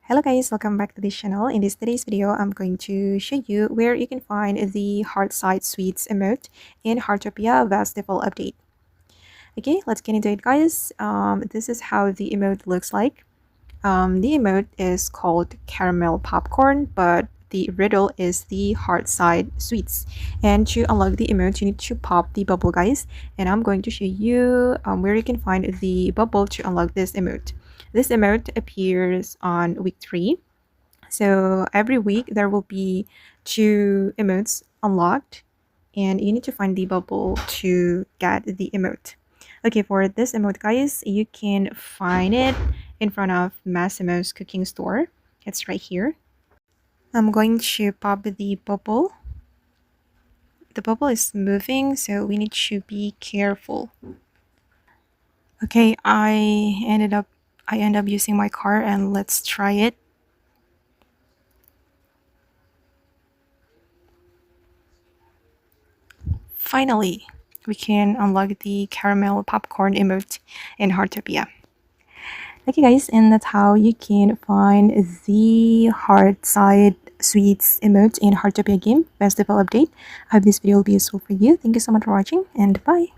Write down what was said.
Hello guys, welcome back to this channel. In today's video, I'm going to show you where you can find the Hearthside Sweet Emote in Heartopia Festival update. Okay, let's get into it guys. This is how the emote looks like. The emote is called Caramel Popcorn, but the riddle is the Hearthside Sweets. And to unlock the emote, you need to pop the bubble guys. And I'm going to show you where you can find the bubble to unlock this emote. This emote appears on week 3. So every week there will be 2 emotes unlocked and you need to find the bubble to get the emote. Okay, for this emote guys, you can find it in front of Massimos Cooking Store. It's right here. I'm going to pop the bubble. The bubble is moving, so we need to be careful. Okay, I end up using my car and let's try it. Finally, we can unlock the caramel popcorn emote in Heartopia. Okay guys, and that's how you can find the Hearthside Sweets emote in Heartopia game festival update. I hope this video will be useful for you. Thank you so much for watching and bye.